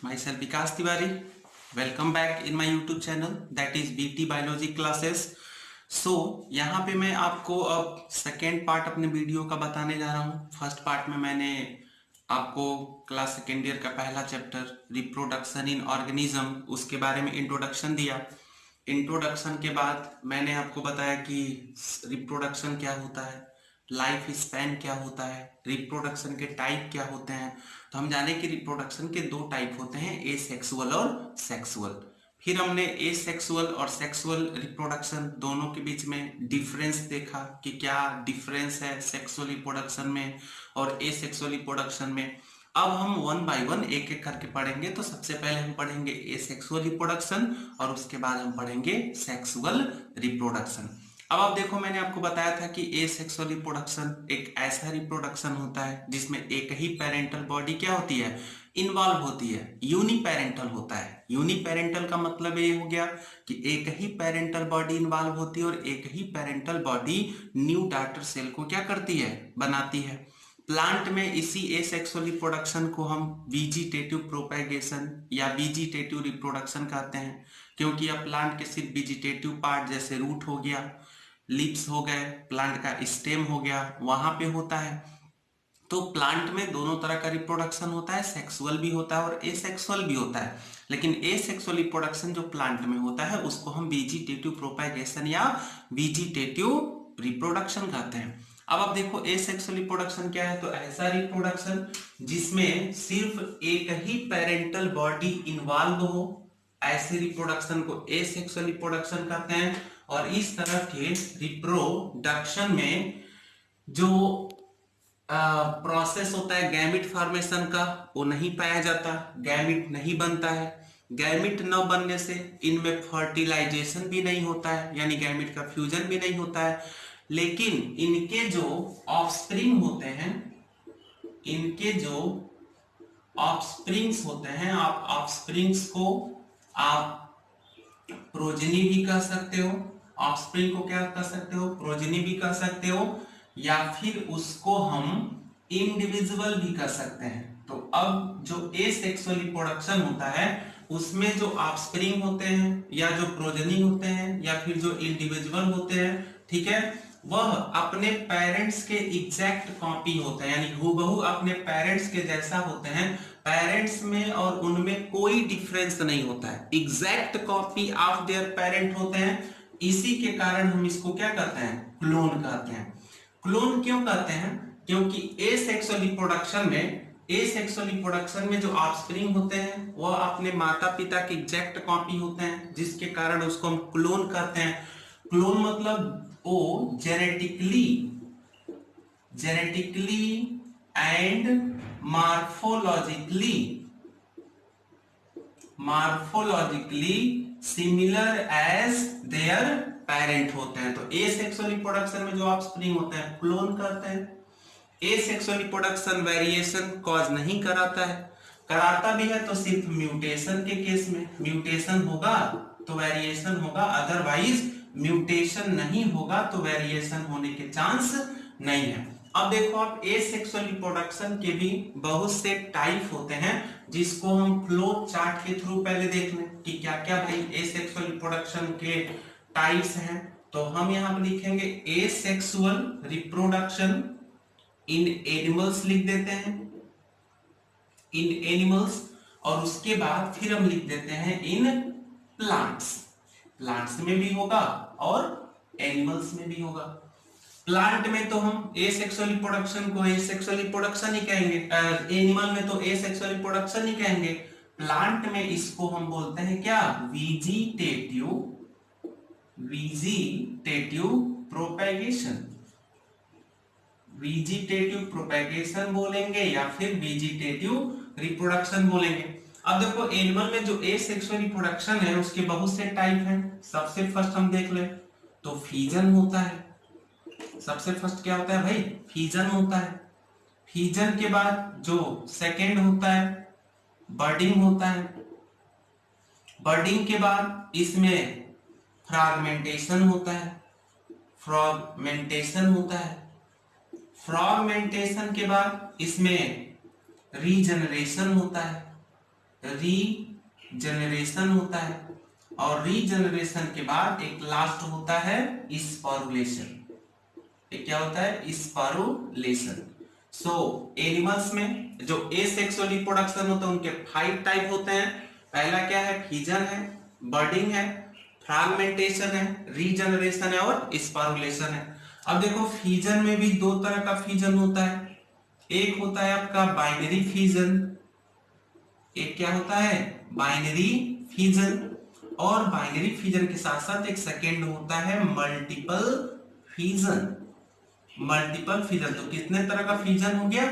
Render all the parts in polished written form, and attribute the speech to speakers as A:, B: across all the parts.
A: myself Vikas Tiwari. Welcome back in my YouTube channel that is BT Biology Classes. यहाँ पे मैं आपको अब सेकेंड पार्ट अपने वीडियो का बताने जा रहा हूँ। फर्स्ट पार्ट में मैंने आपको क्लास सेकेंड ईयर का पहला चैप्टर रिप्रोडक्शन इन ऑर्गेनिज्म उसके बारे में इंट्रोडक्शन दिया। इंट्रोडक्शन के बाद मैंने आपको बताया कि रिप्रोडक्शन क्या होता है, लाइफ स्पैन क्या होता है, रिप्रोडक्शन के टाइप क्या होते हैं। तो हम जाने कि रिप्रोडक्शन के दो टाइप होते हैं, एसेक्सुअल और सेक्सुअल। फिर हमने एसेक्सुअल और सेक्सुअल रिप्रोडक्शन दोनों के बीच में डिफरेंस देखा कि क्या डिफरेंस है सेक्सुअल रिप्रोडक्शन में और एसेक्सुअल रिप्रोडक्शन में। अब हम वन बाय वन एक एक करके पढ़ेंगे। तो सबसे पहले हम पढ़ेंगे एसेक्सुअल रिप्रोडक्शन और उसके बाद हम पढ़ेंगे सेक्सुअल रिप्रोडक्शन। अब आप देखो, मैंने आपको बताया था कि एसेक्सुअल रिप्रोडक्शन एक ऐसा रिप्रोडक्शन होता है जिसमें एक ही पेरेंटल बॉडी क्या होती है, इन्वॉल्व होती है, यूनिपेरेंटल होता है। यूनिपेरेंटल का मतलब ये हो गया कि एक ही पेरेंटल बॉडी इन्वॉल्व होती है और एक ही parental body new daughter cell को क्या करती है, बनाती है। प्लांट में इसी एसेक्सुअल रिप्रोडक्शन को हम वेजिटेटिव प्रोपेगेशन या वेजिटेटिव रिप्रोडक्शन कहते हैं, क्योंकि अब प्लांट के सिर्फ वेजिटेटिव पार्ट जैसे रूट हो गया, लीव्स हो गए, प्लांट का स्टेम हो गया, वहां पे होता है। तो प्लांट में दोनों तरह का रिप्रोडक्शन होता है, सेक्सुअल भी होता है और एसेक्सुअल भी होता है। लेकिन एसेक्सुअल रिप्रोडक्शन जो प्लांट में होता है उसको हम वेजिटेटिव प्रोपेगेशन या वेजिटेटिव रिप्रोडक्शन कहते हैं। अब आप देखो एसेक्सुअल रिप्रोडक्शन क्या है, तो ऐसा रिप्रोडक्शन जिसमें सिर्फ एक ही पेरेंटल बॉडी इन्वॉल्व हो, ऐसे रिप्रोडक्शन को एसेक्सुअल रिप्रोडक्शन कहते हैं। और इस तरह के रिप्रोडक्शन में जो प्रोसेस होता है गैमिट फॉर्मेशन का, वो नहीं पाया जाता, गैमिट नहीं बनता है। गैमिट न बनने से इनमें फर्टिलाइजेशन भी नहीं होता है, यानी गैमिट का फ्यूजन भी नहीं होता है। लेकिन इनके जो ऑफस्प्रिंग होते हैं, इनके जो ऑफस्प्रिंग्स होते हैं, आप ऑफस्प्रिंग्स को आप प्रोजेनी भी कह सकते हो, ऑफस्प्रिंग को क्या कह सकते हो, प्रोजेनी भी कह सकते हो, या फिर उसको हम इंडिविजुअल भी कह सकते हैं। तो अब जो एसेक्सुअल रिप्रोडक्शन होता है उसमें जो ऑफस्प्रिंग होते हैं या जो प्रोजेनी होते हैं या फिर जो इंडिविजुअल होते हैं, ठीक है, वह अपने पेरेंट्स के एग्जैक्ट कॉपी होते हैं, यानी हूबहू अपने पेरेंट्स के जैसा होते हैं। पेरेंट्स में और उनमें कोई डिफरेंस नहीं होता है, exact copy of their parent होते हैं। इसी के कारण हम इसको क्या कहते हैं, क्लोन कहते हैं। क्लोन क्यों कहते हैं, क्योंकि एसेक्सुअल रिप्रोडक्शन में जो ऑफस्प्रिंग होते हैं वह अपने माता पिता के एग्जैक्ट कॉपी होते हैं, जिसके कारण उसको हम क्लोन कहते हैं। क्लोन मतलब वो genetically and morphologically similar as their parent होते हैं। तो एसेक्सुअल रिप्रोडक्शन में जो ऑफस्प्रिंग होते हैं क्लोन करते हैं। एसेक्सुअल रिप्रोडक्शन वेरिएशन कॉज नहीं कराता है, कराता भी है तो सिर्फ म्यूटेशन के केस में। म्यूटेशन होगा तो वेरिएशन होगा, अदरवाइज म्यूटेशन नहीं होगा तो वेरिएशन होने के चांस नहीं है। अब देखो आप एसेक्सुअल रिप्रोडक्शन के भी बहुत से टाइप होते हैं, जिसको हम फ्लो चार्ट के थ्रू पहले देख लें कि क्या क्या भाई एसेक्सुअल रिप्रोडक्शन के टाइप्स हैं। तो हम यहां पर लिखेंगे एसेक्सुअल रिप्रोडक्शन इन एनिमल्स, लिख देते हैं इन एनिमल्स, और उसके बाद फिर हम लिख देते हैं इन प्लांट्स। प्लांट्स में भी होगा और एनिमल्स में भी होगा। प्लांट में तो हम एसेक्सुअल रिप्रोडक्शन को एसेक्सुअल रिप्रोडक्शन ही कहेंगे, एनिमल में तो एसेक्सुअल रिप्रोडक्शन ही कहेंगे। प्लांट में इसको हम बोलते हैं क्या, वेजिटेटिव प्रोपेगेशन। वेजिटेटिव प्रोपेगेशन बोलेंगे या फिर वेजिटेटिव रिप्रोडक्शन बोलेंगे। अब देखो एनिमल में जो एसेक्सुअल रिप्रोडक्शन है उसके बहुत से टाइप हैं। सबसे फर्स्ट हम देख ले तो फीजन होता है। सबसे फर्स्ट क्या होता है भाई, फीजन होता है। फीजन के बाद जो सेकेंड होता है बर्डिंग होता है। बर्डिंग के बाद इसमें फ्रैगमेंटेशन होता है। फ्रैगमेंटेशन के बाद इसमें रीजनरेशन होता है। रीजनरेशन होता है, और रीजनरेशन के बाद एक लास्ट होता है स्पोरुलेशन। ये क्या होता है? स्पोरुलेशन। सो एनिमल्स में जो एसेक्सुअल रिप्रोडक्शन होता है उनके 5 टाइप होते हैं। पहला क्या है? फिजन है, बर्डिंग है, फ्रैगमेंटेशन है, रीजनरेशन है और स्पोरुलेशन है। अब देखो फिजन में भी 2 तरह का फिजन होता है। एक होता है आपका बाइनरी फिजन, एक क्या होता है? Binary fission. और बाइनरी फिजन के साथ साथ एक सेकेंड होता है मल्टीपल फिजन। मल्टीपल फिजन तो कितने तरह का फिजन हो गया?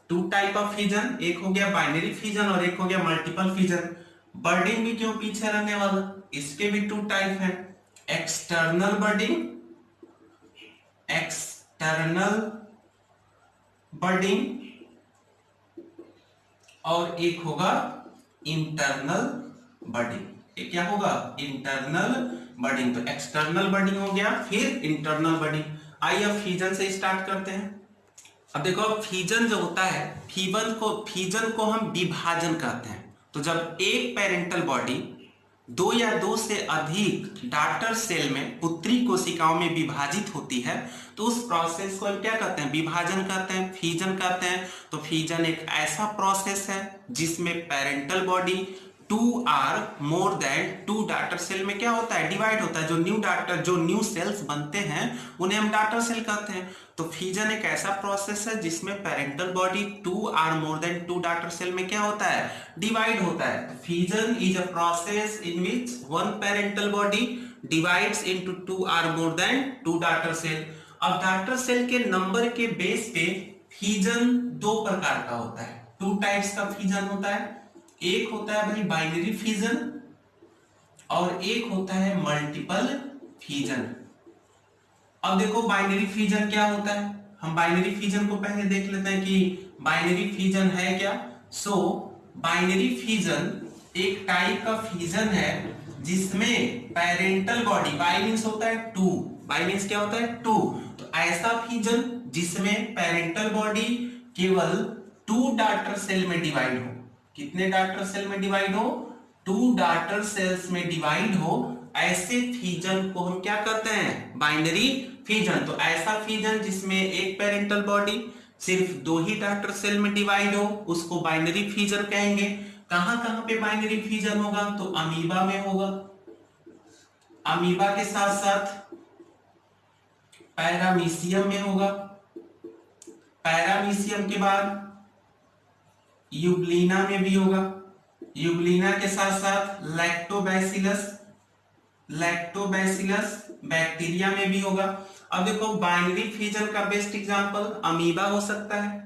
A: 2 टाइप ऑफ फिजन, एक हो गया बाइनरी फिजन और एक हो गया मल्टीपल फिजन। बर्डिंग भी क्यों पीछे रहने वाला? इसके भी 2 टाइप हैं, एक्सटर्नल बर्डिंग, एक्सटर्नल बर्डिंग, और एक होगा इंटरनल बर्डिंग। ये क्या होगा? इंटरनल बर्डिंग। तो एक्सटर्नल बर्डिंग हो गया, फिर इंटरनल बर्डिंग। आइए अब फिजन से स्टार्ट करते हैं। अब देखो फिजन जो होता है, फिजन को हम विभाजन कहते हैं। तो जब एक पेरेंटल बॉडी 2 या 2 से अधिक डॉटर सेल में पुत्री कोशिकाओं में विभाजित होती है तो उस प्रोसेस को हम क्या कहते हैं? विभाजन कहते हैं, फिजन कहते हैं। तो फिजन एक ऐसा प्रोसेस है जिसमें parental body 2 or more than 2 daughter cell में क्या होता है? डिवाइड होता है। जो न्यू सेल्स बनते हैं उन्हें हम डॉटर सेल कहते हैं। तो फिजन एक ऐसा प्रोसेस है जिसमें parental body 2 or more than 2 daughter cell में क्या होता है? डिवाइड होता है। Fission is a process in which one parental body divides into 2 or more than 2 daughter cell. अब डॉटर सेल के नंबर के बेस पे फिजन 2 प्रकार का होता है, 2 टाइप्स का फिजन होता है। एक होता है भाई बाइनरी फिजन और एक होता है मल्टीपल फिजन। अब देखो बाइनरी फिजन क्या होता है, हम बाइनरी फिजन को पहले देख लेते हैं कि बाइनरी फिजन है क्या। सो बाइनरी फिजन एक टाइप का फिजन है जिसमें पेरेंटल बॉडी, बाई मींस होता है 2, बाई मींस क्या होता है? 2। तो ऐसा फिजन जिसमें पेरेंटल बॉडी केवल 2 डॉटर सेल में डिवाइड हो। कितने डॉटर सेल में डिवाइड हो? 2 डॉटर सेल्स में डिवाइड हो। ऐसे फिजन को हम क्या कहते हैं? Binary fission. तो ऐसा फिजन जिसमें एक पेरेंटल बॉडी सिर्फ 2 ही डॉटर सेल में डिवाइड हो उसको बाइनरी फिजन कहेंगे। कहां कहां पे बाइनरी फिजन होगा? तो अमीबा में होगा, अमीबा के साथ साथ पैरामीशियम में होगा, पैरामीशियम के बाद यूग्लिना में भी होगा, यूग्लिना के साथ साथ लैक्टोबैसिलस बैक्टीरिया में भी होगा। अब देखो बाइनरी फिजन का बेस्ट एग्जांपल अमीबा हो सकता है,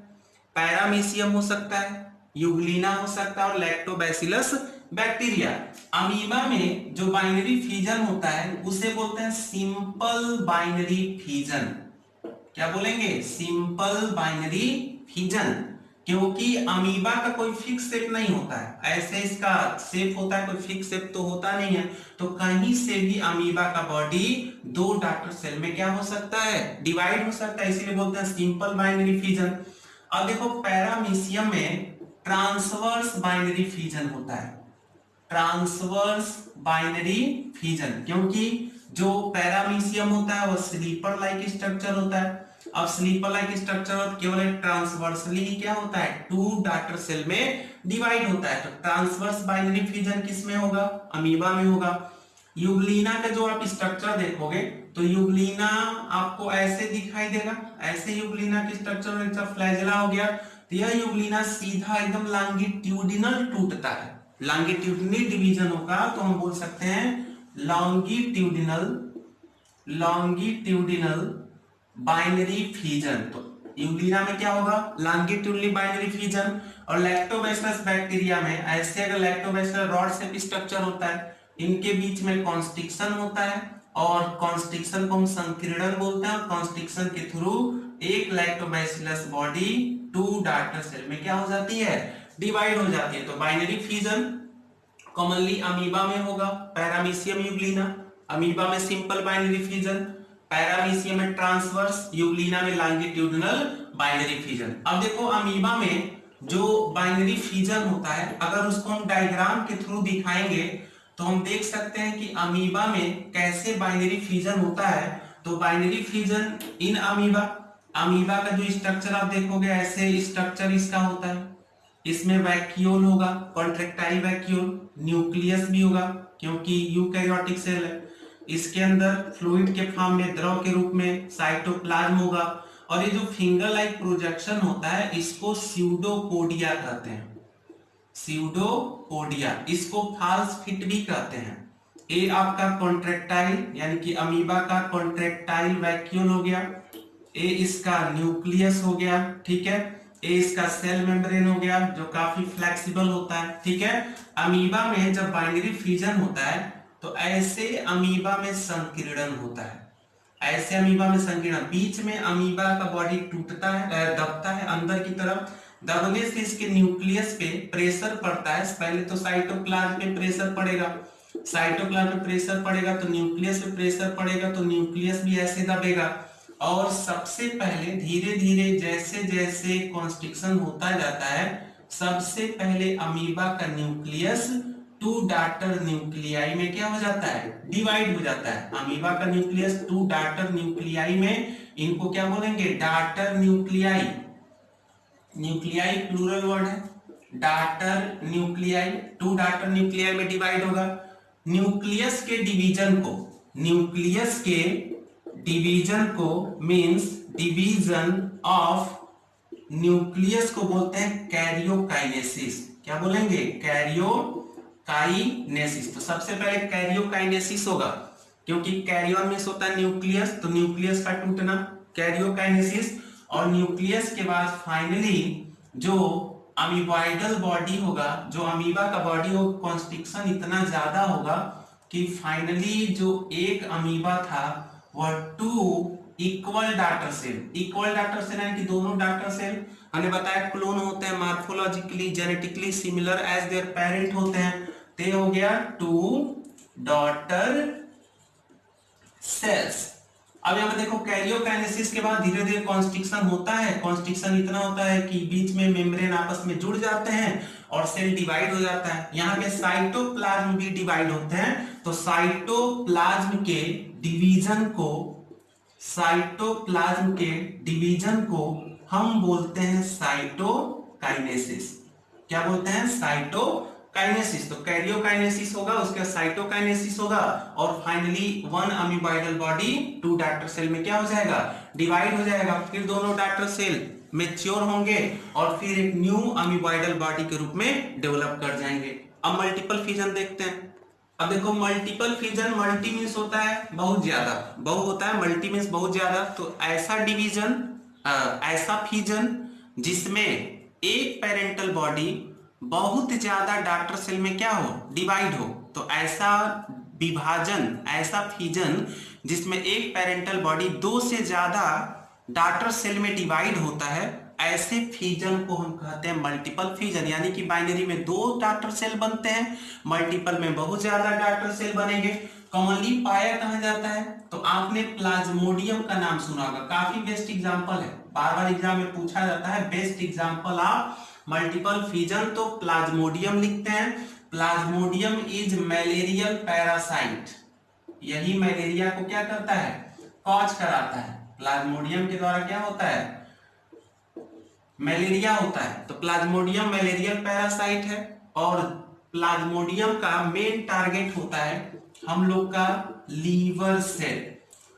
A: पैरामीशियम हो सकता है, यूग्लिना हो सकता है और लैक्टोबैसिलस बैक्टीरिया। अमीबा में जो बाइनरी फिजन होता है उसे बोलते हैं सिंपल बाइनरी फिजन। क्या बोलेंगे? सिंपल बाइनरी फिजन, क्योंकि अमीबा का कोई फिक्स शेप नहीं होता है। ऐसे इसका शेप होता है, कोई फिक्स शेप तो होता नहीं है। तो कहीं से भी अमीबा का बॉडी 2 डॉटर सेल में क्या हो सकता है? डिवाइड हो सकता है, इसीलिए बोलते हैं सिंपल बाइनरी फिजन। अब देखो पैरामीशियम में ट्रांसवर्स बाइनरी फिजन होता है, ट्रांसवर्स बाइनरी फिजन, क्योंकि जो पैरामीशियम होता है वो स्लीपर लाइक स्ट्रक्चर होता है। अब स्लीपर लाइक स्ट्रक्चर केवल ट्रांसवर्सली ही क्या होता है? 2 डॉटर सेल में डिवाइड होता है। तो ट्रांसवर्स बाइनरी फिजन किसमें होगा? अमीबा में होगा। यूग्लिना का जो आप स्ट्रक्चर देखोगे तो यूग्लिना आपको ऐसे दिखाई देगा, ऐसे यूग्लिना की स्ट्रक्चर फ्लैजेला हो गया। तो यह यूग्लिना सीधा एकदम लॉन्गिट्यूडिनल टूटता है। लॉन्गिट्यूडिनल डिवीजन होगा तो हम बोल सकते हैं लॉन्गिट्यूडिनल बाइनरी फिजन। तो यूग्लिना में क्या होगा? Longitudinal binary fission. और लैक्टोबैसिलस बैक्टीरिया में ऐसे अगर लैक्टोबैसिलस रॉड शेप स्ट्रक्चर होता है, इनके बीच में कॉन्स्ट्रिक्शन होता है और कॉन्स्ट्रिक्शन को हम संकीर्णन बोलते हैं। कॉन्स्ट्रिक्शन के थ्रू एक लैक्टोबैसिलस बॉडी 2 डॉटर सेल में क्या हो जाती है? डिवाइड हो जाती है। तो बाइनरी फिजन कॉमनली अमीबा में होगा, पैरामीशियम यूग्लिना। अमीबा में सिंपल बाइनरी फिजन, पैरामीशियम में ट्रांसवर्स, यूग्लिना में लॉन्गिट्यूडिनल बाइनरी फिजन। अब देखो अमीबा में जो बाइनरी फिजन होता है, अगर उसको हम डायग्राम के थ्रू दिखाएंगे तो हम देख सकते हैं कि अमीबा में कैसे बाइनरी फिजन होता है। तो binary fission in amoeba, amoeba का जो स्ट्रक्चर आप देखोगे ऐसे स्ट्रक्चर इसका होता है। इसमें वैक्यूल होगा, कॉन्ट्रेक्टाइल वैक्यूल, न्यूक्लियस भी होगा क्योंकि यूकैरियोटिक सेल है। इसके अंदर फ्लूइड के फॉर्म में, द्रव के रूप में साइटोप्लाज्म होगा। और ये जो फिंगर लाइक प्रोजेक्शन होता है इसको स्यूडोपोडिया कहते हैं, स्यूडोपोडिया। इसको फाल्स फिट भी कहते हैं। ए आपका कॉन्ट्रेक्टाइल यानी कि अमीबा का कॉन्ट्रेक्टाइल वैक्यूल हो गया, ए इसका न्यूक्लियस हो गया, ठीक है। ए इसका सेल मेम्ब्रेन हो गया जो काफी फ्लेक्सिबल होता है, ठीक है। अमीबा में जब बाइनरी फिजन होता है तो ऐसे अमीबा में संकीर्णन होता है, ऐसे अमीबा में संकीर्णन, बीच में अमीबा का बॉडी टूटता है, दबता है अंदर की तरफ। दबने से इसके न्यूक्लियस पे प्रेशर पड़ता है। पहले तो साइटोप्लाज्म पे प्रेशर पड़ेगा, साइटोप्लाज्म पे प्रेशर पड़ेगा तो न्यूक्लियस पे प्रेशर पड़ेगा, तो न्यूक्लियस भी ऐसे दबेगा। और सबसे पहले धीरे धीरे जैसे जैसे कॉन्स्ट्रिक्शन होता जाता है, सबसे पहले अमीबा का न्यूक्लियस टू डाटर न्यूक्लियाई में क्या हो जाता है, डिवाइड हो जाता है। अमीबा का न्यूक्लियस टू डाटर न्यूक्लियाई में, इनको क्या बोलेंगे, daughter nuclei. Nuclei plural word है, daughter nuclei, two daughter nuclei में डिवाइड होगा। न्यूक्लियस के डिवीजन को, न्यूक्लियस के डिवीजन को मींस डिवीजन ऑफ न्यूक्लियस को बोलते हैं कैरियोकाइनेसिस। क्या बोलेंगे, कैरियोकाइनेसिस। तो सबसे पहले कैरियोकाइनेसिस होगा क्योंकि कैरियन में होता है न्यूक्लियस, तो न्यूक्लियस का टूटना, कैरियोकाइनेसिस। और न्यूक्लियस के बाद फाइनली जो अमीबॉइडल बॉडी होगा, जो अमीबा का बॉडी हो, कॉन्स्ट्रिक्शन इतना ज्यादा होगा कि फाइनली जो एक अमीबा था वह two equal daughter cell, equal daughter cell यानी कि दोनों डाटर सेल, हमने बताया क्लोन होते हैं, morphologically genetically similar as their parent होते हैं। ते हो गया टू डॉटर सेल्स। अब यहां पर देखो कैरियोकाइनेसिस के बाद धीरे धीरे कॉन्स्ट्रिक्शन होता है। कॉन्स्ट्रिक्शन इतना होता है कि बीच में मेम्ब्रेन आपस में जुड़ जाते हैं और सेल डिवाइड हो जाता है। यहाँ पे साइटोप्लाज्म भी डिवाइड होते हैं, तो साइटोप्लाज्म के डिवीजन को, साइटोप्लाज्म के डिवीजन को हम बोलते हैं साइटोकाइनेसिस। क्या बोलते हैं, साइटोकाइनेसिस। तो कैरियोकाइनेसिस होगा, उसके बाद साइटोकाइनेसिस होगा और finally one ameboidal body two daughter cell में क्या हो जाएगा, डिवाइड हो जाएगा। फिर दोनों डाटर सेल मैच्योर होंगे और फिर एक न्यू अमीबॉइडल बॉडी के रूप में डेवलप कर जाएंगे। अब मल्टीपल फिजन देखते हैं। अब देखो मल्टीपल फिजन, मल्टी मीन्स होता है बहुत ज्यादा, बहु होता है, मल्टी मीन्स बहुत ज्यादा। तो ऐसा डिवीजन, ऐसा फिजन जिसमें एक पेरेंटल बॉडी बहुत ज्यादा डाटर सेल में क्या हो, डिवाइड हो, तो ऐसा विभाजन, ऐसा फिजन जिसमें एक पेरेंटल बॉडी दो से ज्यादा डाटर सेल में डिवाइड होता है, ऐसे फिजन को हम कहते हैं मल्टीपल फिजन। यानी कि बाइनरी में दो डाटर सेल बनते हैं, मल्टीपल में बहुत ज्यादा डाटर सेल बनेंगे। कॉमनली पाया कहा जाता है, तो आपने प्लाज्मोडियम का नाम सुना होगा, काफी बेस्ट एग्जांपल है, बार बार एग्जाम में पूछा जाता है, best example of multiple fission, तो प्लाज्मोडियम लिखते हैं। प्लाज्मोडियम इज मैलेरियल पैरासाइट, यही मलेरिया को क्या करता है, कॉज कराता है। प्लाज्मोडियम के द्वारा क्या होता है, मलेरिया होता है। तो प्लाज्मोडियम मलेरियल पैरासाइट है और प्लाज्मोडियम का मेन टारगेट होता है हम लोग का लीवर सेल।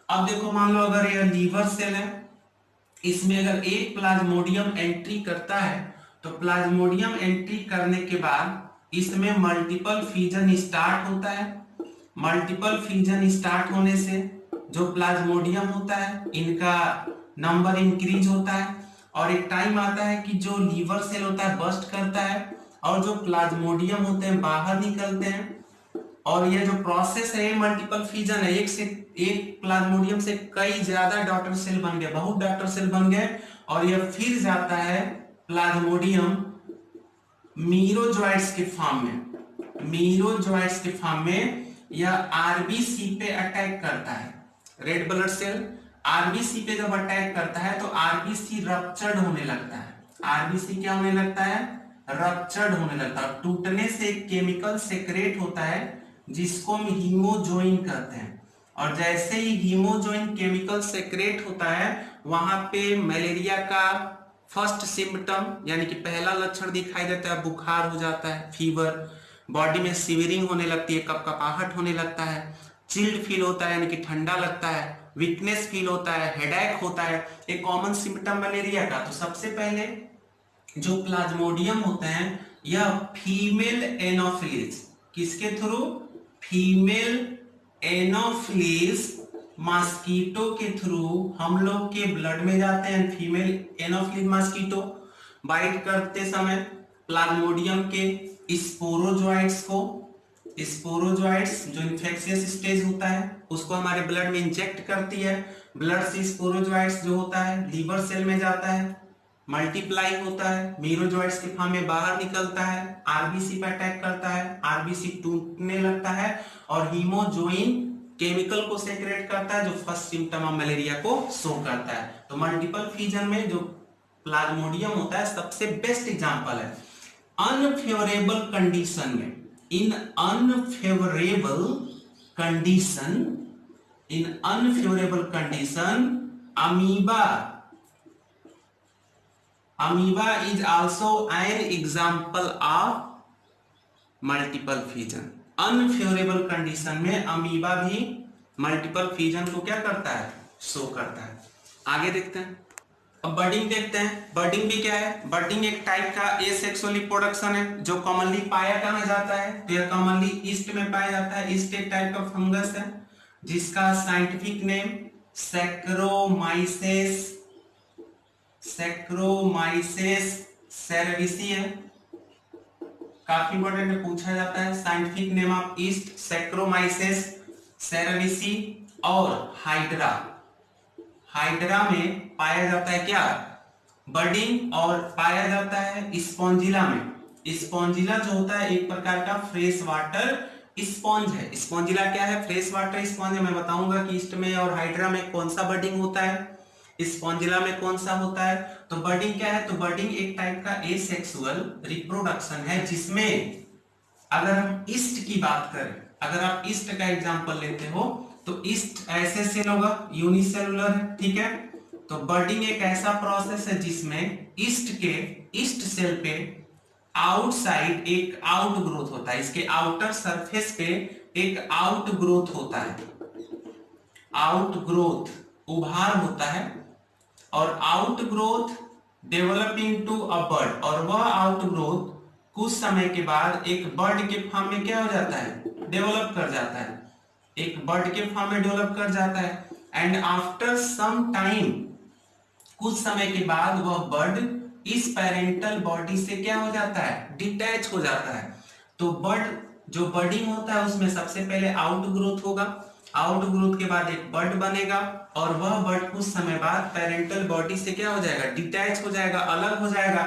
A: अब देखो मान लो अगर यह लीवर सेल है, इसमें अगर एक प्लाज्मोडियम एंट्री करता है तो प्लाज्मोडियम एंट्री करने के बाद इसमें मल्टीपल फिजन स्टार्ट होता है। मल्टीपल फिजन स्टार्ट होने से जो प्लाज्मोडियम होता है इनका नंबर इंक्रीज होता है और एक टाइम आता है कि जो लीवर सेल होता है बस्ट करता है और जो प्लाज्मोडियम होते हैं बाहर निकलते हैं। और ये जो प्रोसेस है मल्टीपल फिजन है, एक प्लाज्मोडियम से कई ज्यादा डॉटर सेल बन गए, बहुत डॉटर सेल बन गए और यह फिर जाता है प्लाज्मोडियम मीरोजॉइट्स के फॉर्म में, मीरोजॉइट्स के फॉर्म में यह आरबीसी पे अटैक करता है। रेड ब्लड सेल आरबीसी पे जब अटैक करता है तो आरबीसी रप्चर्ड होने लगता है, आरबीसी क्या होने लगता है, रप्चर्ड होने लगता है। टूटने से एक केमिकल सेक्रेट होता है जिसको हम हीमोजोइन कहते हैं, और जैसे ही हीमोजोइन केमिकल सेक्रेट होता है वहां पे मलेरिया का फर्स्ट सिम्टम यानी कि पहला लक्षण दिखाई देता है, बुखार हो जाता है, फीवर, बॉडी में सिवरिंग होने लगती है, कपकपाहट होने लगता है, चिल्ड फील होता है यानी कि ठंडा लगता है, वीकनेस फील होता है, हेडेक होता है, एक कॉमन सिम्टम मलेरिया का। तो सबसे पहले जो प्लाज्मोडियम होते हैं यह फीमेल एनोफिलीज, किसके थ्रू, फीमेल एनोफिलीज मॉस्किटो के थ्रू हम लोग के ब्लड में जाते हैं। फीमेल एनोफिलीज मॉस्किटो बाइट करते समय प्लाज्मोडियम के स्पोरोजोइट्स को, स्पोरोजोइट्स जो इन्फेक्शियस स्टेज होता है उसको हमारे ब्लड में इंजेक्ट करती है। ब्लड से स्पोरोजोइट्स जो होता है लीवर सेल में जाता है, मल्टीप्लाई होता है, मीरोजोइट्स के फॉर्म में बाहर निकलता है, आरबीसी पर अटैक करता है, आरबीसी टूटने लगता है और हीमोजोइन केमिकल को सेक्रेट करता है जो फर्स्ट सिम्टम ऑफ मलेरिया को शो करता है। तो मल्टीपल फीजन में जो प्लाज्मोडियम होता है सबसे बेस्ट एग्जांपल है। अनफेवरेबल कंडीशन में, in unfavourable condition, in unfavourable condition amoeba is also an example of multiple fusion। Unfavourable condition में अमीबा भी मल्टीपल फ्यूजन को क्या करता है, शो करता है। आगे देखते हैं, अब बर्डिंग देखते हैं। बर्डिंग भी क्या है, बर्डिंग एक टाइप का एसेक्सुअल रिप्रोडक्शन है जो कॉमनली पाया कहां जाता है, तो यह कॉमनली ईस्ट में पाया जाता है। ईस्ट एक टाइप का फंगस है जिसका scientific name saccharomyces, saccharomyces cerevisiae है। काफी इंपॉर्टेंट है, पूछा जाता है scientific name of yeast saccharomyces cerevisiae. और हाइड्रा, हाइड्रा में पाया जाता है क्या, बर्डिंग, और पाया जाता है स्पॉन्जिला में। स्पॉन्जिला जो होता है एक प्रकार का फ्रेश वाटर स्पॉन्ज है। स्पॉन्जिला क्या है, फ्रेश वाटर स्पॉन्ज है। मैं बताऊंगा कि ईस्ट में और हाइड्रा में कौन सा बर्डिंग होता है, स्पॉन्जिला में कौन सा होता है। तो बर्डिंग क्या है, तो बर्डिंग एक टाइप का एसेक्सुअल रिप्रोडक्शन है जिसमें अगर हम ईस्ट की बात करें, अगर आप ईस्ट का एग्जांपल लेते हो तो ईस्ट ऐसे सेल होगा, यूनिसेलुलर है, ठीक है। तो बर्डिंग एक ऐसा प्रोसेस है जिसमें ईस्ट के ईस्ट सेल पे आउटसाइड एक आउट ग्रोथ होता है, इसके आउटर सरफेस पे एक आउट ग्रोथ होता है, आउट ग्रोथ उभार होता है, और out growth developing to a bird, और वह आउट ग्रोथ कुछ समय के बाद एक बर्ड के फॉर्म में क्या हो जाता है, डेवलप कर जाता है, एक बर्ड के फॉर्म में डेवलप कर जाता है। एंड आफ्टर सम टाइम, कुछ समय के बाद वह बर्ड इस पेरेंटल बॉडी से क्या हो जाता है, डिटैच हो जाता है। तो बर्ड जो बर्डिंग होता है उसमें सबसे पहले आउट ग्रोथ होगा, आउट ग्रोथ के बाद एक बर्ड बनेगा, और वह बर्ड कुछ समय बाद पेरेंटल बॉडी से क्या हो जाएगा, डिटैच हो जाएगा, अलग हो जाएगा।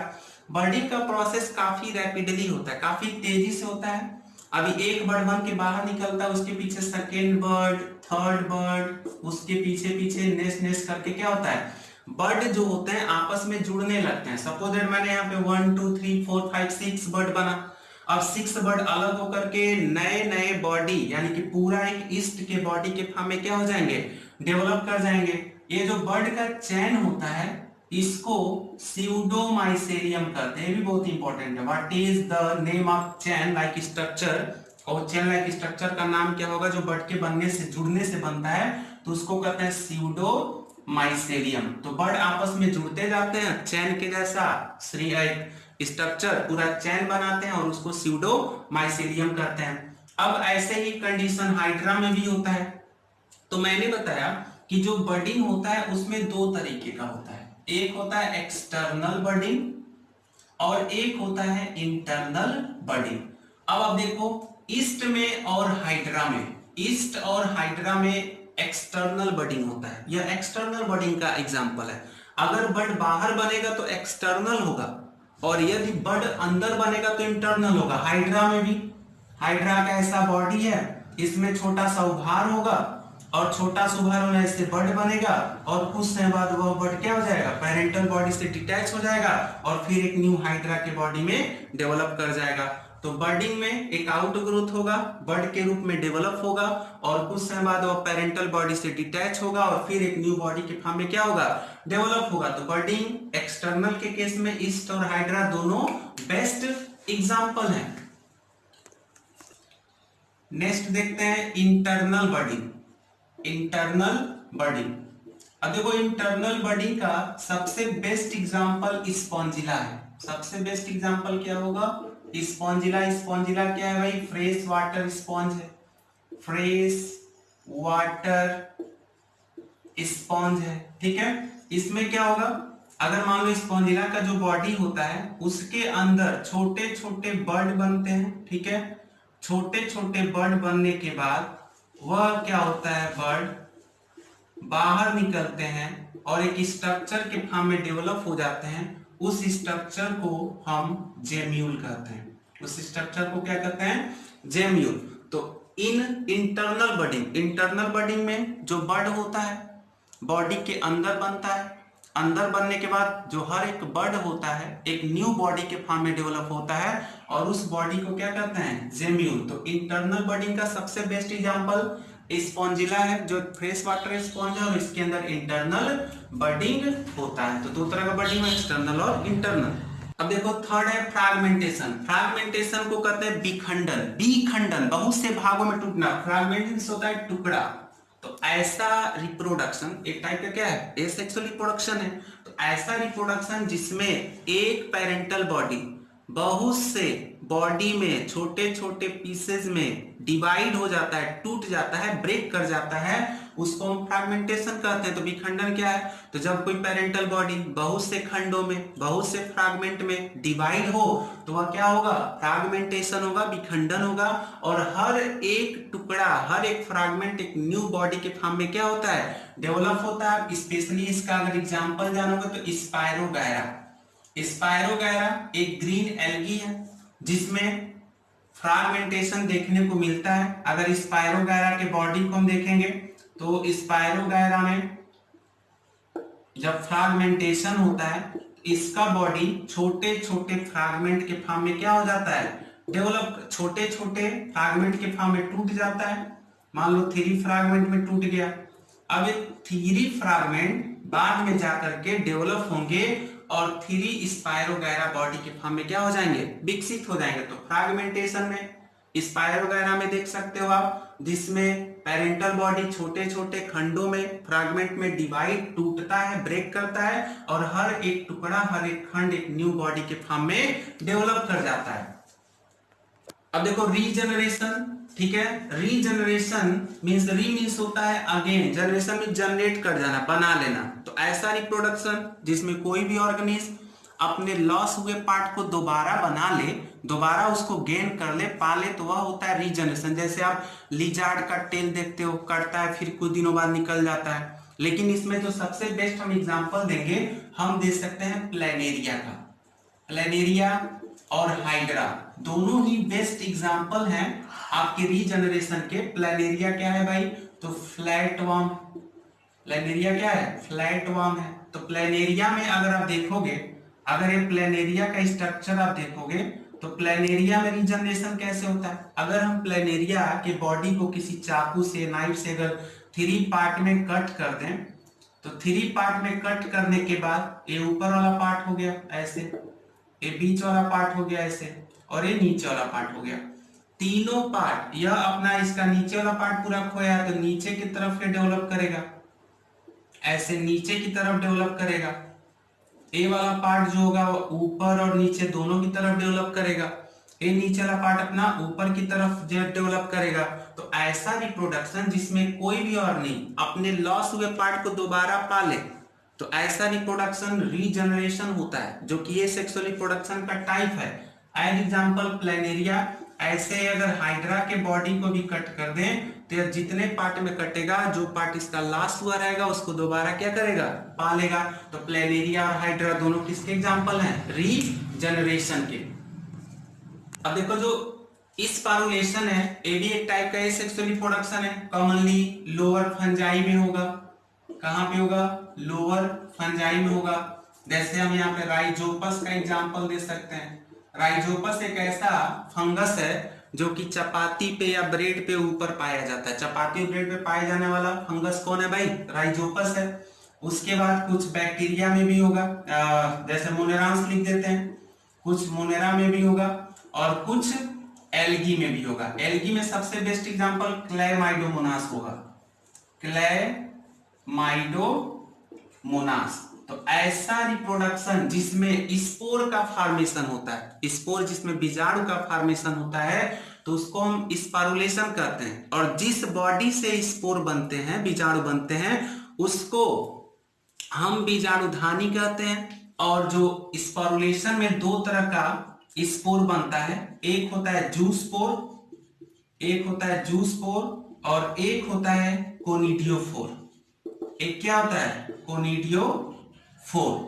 A: बर्डिंग का प्रोसेस काफी रैपिडली होता है, काफी तेजी से होता है। अभी एक बर्ड बन के बाहर निकलता है, उसके पीछे सेकेंड बर्ड, थर्ड बर्ड, उसके पीछे पीछे नेस्ट नेस्ट करके क्या होता है, बर्ड जो होते हैं आपस में जुड़ने लगते हैं। सपोज दैट मैंने यहाँ पे 1 2 3 4 5 6 बर्ड बना, अब 6 बर्ड अलग होकर के नए नए बॉडी यानी कि पूरा एक ईस्ट के बॉडी के फॉर्म में क्या हो जाएंगे, डेवलप कर जाएंगे। ये जो बर्ड का चैन होता है इसको स्यूडोमाइसेरियम कहते हैं, ये भी बहुत इंपॉर्टेंट है। What is the name of chain like structure, और चैन लाइक स्ट्रक्चर का नाम क्या होगा जो बर्ड के बनने से जुड़ने से बनता है, तो उसको कहते हैं स्यूडोमाइसेरियम। तो बर्ड आपस में जुड़ते जाते हैं, चैन के जैसा स्ट्रक्चर पूरा चैन बनाते हैं और उसको स्यूडोमाइसेरियम कहते हैं। अब ऐसे ही कंडीशन हाइड्रा में भी होता है। तो मैंने बताया कि जो बर्डिंग होता है उसमें दो तरीके का होता है, एक होता है एक्सटर्नल बर्डिंग और एक होता है इंटरनल बर्डिंग। अब आप देखो ईस्ट में और हाइड्रा में, ईस्ट और हाइड्रा में एक्सटर्नल बर्डिंग होता है, यह एक्सटर्नल बर्डिंग का एग्जांपल है। अगर बर्ड बाहर बनेगा तो एक्सटर्नल होगा, और यदि बर्ड अंदर बनेगा तो इंटरनल होगा। हाइड्रा में भी, हाइड्रा का ऐसा बॉडी है, इसमें छोटा सा उभार होगा और छोटा सुधार होने से बर्ड बनेगा और कुछ समय बाद वह बर्ड क्या हो जाएगा, पेरेंटल बॉडी से डिटैच हो जाएगा और फिर एक न्यू हाइड्रा के बॉडी में डेवलप कर जाएगा। तो बर्डिंग में एक आउट ग्रोथ होगा, बर्ड के रूप में डेवलप होगा और कुछ समय बाद वह पेरेंटल बॉडी से डिटैच होगा और फिर एक न्यू बॉडी के फॉर्म में क्या होगा, डेवलप होगा। तो बर्डिंग एक्सटर्नल के केस में ईस्ट और हाइड्रा दोनों बेस्ट एग्जाम्पल है। नेक्स्ट देखते हैं इंटरनल बर्डिंग। इंटरनल बर्डिंग, अब देखो इंटरनल बर्डिंग का सबसे बेस्ट एग्जांपल स्पॉन्जिला है। सबसे बेस्ट एग्जांपल क्या होगा, स्पॉन्जिला। स्पॉन्जिला क्या है भाई, फ्रेश वाटर स्पॉन्ज है, फ्रेश वाटर स्पॉन्ज है, ठीक है। इसमें क्या होगा, अगर मान लो स्पॉन्जिला का जो बॉडी होता है उसके अंदर छोटे छोटे बर्ड बनते हैं, ठीक है। छोटे छोटे बर्ड बनने के बाद वह क्या होता है, बर्ड बाहर निकलते हैं और एक स्ट्रक्चर के फॉर्म में डेवलप हो जाते हैं। उस स्ट्रक्चर को हम जेम्यूल कहते हैं। उस स्ट्रक्चर को क्या कहते हैं, जेम्यूल। तो इन इंटरनल बर्डिंग, इंटरनल बर्डिंग में जो बर्ड होता है बॉडी के अंदर बनता है, अंदर बनने के बाद जो हर एक बर्ड होता है एक न्यू बॉडी के फॉर्म में डेवलप होता है और उस बॉडी को क्या कहते हैं, जेम्यूल। तो इंटरनल बर्डिंग का सबसे बेस्ट एग्जांपल स्पॉन्जिला है जो फ्रेश वाटर स्पॉन्ज है और इसके अंदर इंटरनल बर्डिंग होता है। तो दो तरह का बर्डिंग है, एक्सटर्नल और इंटरनल। अब देखो थर्ड है फ्रैगमेंटेशन। फ्रैगमेंटेशन को कहते हैं विखंडन। विखंडन बहुत से भागों में टूटना, फ्रैगमेंटेशन होता है टुकड़ा। तो ऐसा रिप्रोडक्शन एक टाइप का क्या है, एसेक्सुअल रिप्रोडक्शन है। तो ऐसा रिप्रोडक्शन जिसमें एक पेरेंटल बॉडी बहुत से बॉडी में छोटे छोटे पीसेस में डिवाइड हो जाता है, टूट जाता है, ब्रेक कर जाता है, उसको हम फ्रैगमेंटेशन कहते हैं। तो विखंडन क्या है, तो जब कोई पेरेंटल बॉडी बहुत से खंडों में, बहुत से फ्रैगमेंट में डिवाइड हो तो वह क्या होगा, फ्रैगमेंटेशन होगा, विखंडन होगा। और हर एक टुकड़ा, हर एक फ्रैगमेंट एक न्यू बॉडी के फॉर्म में क्या होता है, डेवलप होता है। स्पेशली इसका अगर एग्जांपल जानोगे तो स्पायरोगैरा। स्पायरोगैरा एक ग्रीन एल्गी है जिसमें फ्रैगमेंटेशन देखने को मिलता है। अगर स्पायरोगैरा के बॉडी को हम देखेंगे तो स्पायरोगैरा में जब फ्रैगमेंटेशन होता है इसका बॉडी छोटे छोटे फ्रैगमेंट के फॉर्म में क्या हो जाता है, डेवलप, छोटे छोटे फ्रैगमेंट के फॉर्म में टूट जाता है। मान लो 3 फ्रैगमेंट में टूट गया। अब ये 3 फ्रैगमेंट बाद में जाकर के डेवलप होंगे और 3 स्पायरोगैरा बॉडी के फॉर्म में क्या हो जाएंगे, विकसित हो जाएंगे। तो फ्रैगमेंटेशन में स्पायरोगैरा में देख सकते हो आप, जिसमें पेरेंटल बॉडी छोटे छोटे खंडों में, फ्रैगमेंट में डिवाइड, टूटता है, ब्रेक करता है और हर एक टुकड़ा, हर एक खंड एक न्यू बॉडी के फॉर्म में डेवलप कर जाता है। अब देखो रीजनरेशन, ठीक है। रीजनरेशन मींस री मींस होता है अगेन, जनरेशन मींस जनरेट कर जाना, बना लेना। तो ऐसा रिप्रोडक्शन जिसमें कोई भी ऑर्गेनिज्म अपने लॉस हुए पार्ट को दोबारा बना ले, दोबारा उसको गेन कर ले, पाले, तो वह होता है रीजनरेशन। जैसे आप लिजार्ड का टेल देखते हो, कटता है फिर कुछ दिनों बाद निकल जाता है। लेकिन इसमें जो सबसे बेस्ट हम एग्जांपल देंगे, हम दे सकते हैं प्लेनेरिया का। प्लेनेरिया और हाइड्रा दोनों ही बेस्ट एग्जांपल हैं आपके रीजनरेशन के। प्लेनेरिया क्या है भाई, तो फ्लैट वर्म। प्लेनेरिया क्या है, फ्लैट वर्म है। तो प्लेनेरिया में अगर आप देखोगे, अगर ये प्लेनेरिया का स्ट्रक्चर आप देखोगे तो प्लेनेरिया में रीजनरेशन कैसे होता है। अगर हम प्लेनेरिया के बॉडी को किसी चाकू से, नाइफ से अगर 3 पार्ट में कट कर दें तो 3 पार्ट में कट करने के बाद ये ऊपर वाला पार्ट हो गया ऐसे, ये बीच वाला पार्ट हो गया ऐसे और ये नीचे वाला पार्ट हो गया। तीनों पार्ट, यह अपना इसका नीचे वाला पार्ट पूरा खोया तो नीचे की तरफ डेवलप करेगा, ऐसे नीचे की तरफ डेवलप करेगा। ए वाला पार्ट जो होगा वो ऊपर और नीचे दोनों की तरफ डेवलप करेगा। ए नीचे वाला पार्ट अपना ऊपर की तरफ डेवलप करेगा। तो ऐसा रिप्रोडक्शन जिसमें कोई भी और नहीं अपने लॉस हुए पार्ट को दोबारा पाले, तो ऐसा रिप्रोडक्शन रीजनरेशन होता है, जो कि ये सेक्सुअल रिप्रोडक्शन का टाइप है। As example planaria. ऐसे अगर हाइड्रा के बॉडी को भी कट कर दें तो जितने पार्ट में कटेगा, जो पार्ट इसका लास्ट हुआ रहेगा उसको दोबारा क्या करेगा, पालेगा। तो प्लेनेरिया और हाइड्रा दोनों किसके एग्जांपल हैं, रीजनरेशन के। अब देखो जो स्पारुलेशन है, ये भी एक टाइप का एसेक्सुअल रिप्रोडक्शन है। कॉमनली लोअर फंजाई में होगा। कहां पे होगा? लोअर फंजाई में होगा। जैसे हम यहाँ पे राइजोपस का एग्जांपल दे सकते हैं। राइजोपस एक ऐसा फंगस है जो कि चपाती पे या ब्रेड पे ऊपर पाया जाता है। चपाती और ब्रेड पे पाए जाने वाला फंगस कौन है भाई? राइजोपस है। उसके बाद कुछ बैक्टीरिया में भी होगा, जैसे मोनेरांस लिख देते हैं, कुछ मोनेरा में भी होगा और कुछ एल्गी में भी होगा। एल्गी में सबसे बेस्ट एग्जांपल क्लेमाइडोमोनास होगा। क्लेमाइडोमोनास तो ऐसा रिप्रोडक्शन जिसमें स्पोर का फॉर्मेशन होता है, स्पोर जिसमें बीजाणु का फॉर्मेशन होता है, तो उसको हम स्पारुलेशन कहते हैं। और जिस बॉडी से स्पोर बनते हैं, बीजाणु बनते हैं, उसको हम बीजाणुधानी कहते हैं। और जो स्पारुलेशन में दो तरह का स्पोर बनता है, एक होता है जूस्पोर, एक होता है जूस्पोर और एक होता है कोनिडियोफोर। एक क्या होता है? कोनिडियोफोर।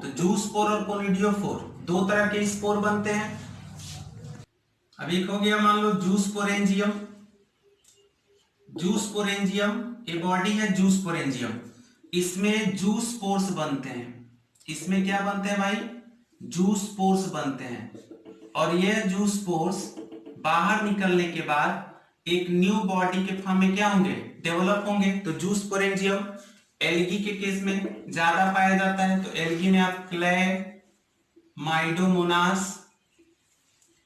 A: तो जूस्पोर और कोनिडियोफोर दो तरह के स्पोर बनते हैं। अब एक हो गया मान लो जूस्पोरेंजियम। जूस्पोरेंजियम ये बॉडी है जूस्पोरेंजियम, इसमें जूस्पोर्स बनते हैं। इसमें क्या बनते हैं भाई? जूस्पोर्स बनते हैं। और ये जूस्पोर्स बाहर निकलने के बाद एक न्यू बॉडी के फॉर्म में क्या होंगे? डेवलप होंगे। तो जूस्पोरेंजियम एल्गी के केस में ज्यादा पाया जाता है। तो एल्गी में आप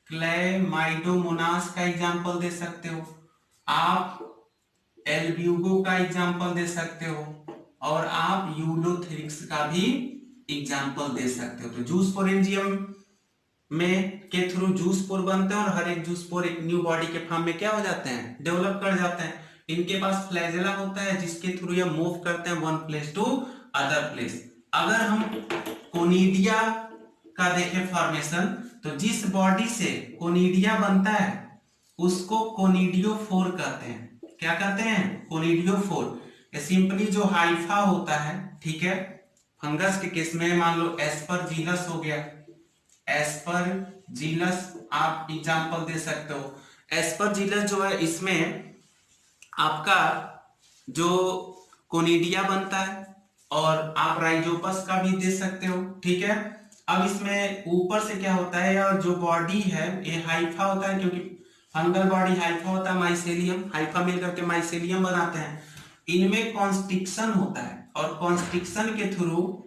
A: क्लेमाइडोमोनास का एग्जांपल दे सकते हो, आप एल्ब्यूगो का एग्जांपल दे सकते हो और आप यूलोथेरिक्स का भी एग्जांपल दे सकते हो। तो जूस्पोरेंजियम में के थ्रू जूस्पोर बनते हैं और हर एक जूस्पोर एक न्यू बॉडी के फॉर्म में क्या हो जाते हैं? डेवलप कर जाते हैं। इनके पास फ्लैजेला होता है जिसके थ्रू ये मूव करते हैं one place to other place. अगर हम कोनिडिया का देखें फॉर्मेशन, तो जिस बॉडी से कोनिडिया बनता है उसको कोनिडियोफोर कहते हैं। क्या कहते हैं? कोनिडियोफोर। सिंपली जो हाइफा होता है, ठीक है, फंगस के केस में मान लो एस्परजिलस हो गया, एस्परजिलस आप एग्जांपल दे सकते हो। एस्परजिलस जो है इसमें आपका जो कोनिडिया बनता है और आप राइजोपस का भी दे सकते हो, ठीक है। अब इसमें ऊपर से क्या होता है, और जो बॉडी है ये हाइफा होता है, क्योंकि फंगल बॉडी हाइफा होता है, माइसेलियम, हाइफा मिलकर के माइसेलियम बनाते हैं। इनमें कॉन्स्ट्रिक्शन होता है और कॉन्स्ट्रिक्शन के थ्रू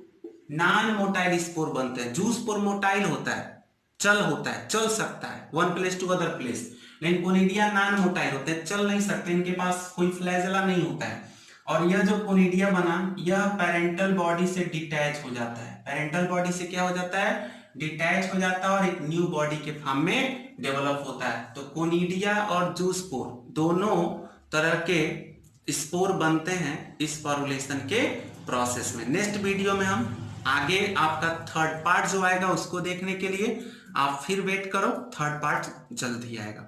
A: नॉन मोटाइल स्पोर बनते हैं। जूस्पोर मोटाइल होता है, चल सकता है one place to other place, लेकिन कोनिडिया नॉन मोटाइल होते हैं, चल नहीं सकते, इनके पास कोई फ्लैजेला नहीं होता है। और यह जो कोनिडिया बना, यह पेरेंटल बॉडी से डिटैच हो जाता है। पेरेंटल बॉडी से क्या हो जाता है? डिटैच हो जाता है और एक न्यू बॉडी के फॉर्म में डेवलप होता है। तो कोनिडिया और जूस्पोर दोनों तरह के स्पोर बनते हैं स्पारुलेशन के प्रोसेस में। नेक्स्ट वीडियो में हम आगे आपका थर्ड पार्ट जो आएगा उसको देखने के लिए आप फिर वेट करो, थर्ड पार्ट जल्द ही आएगा।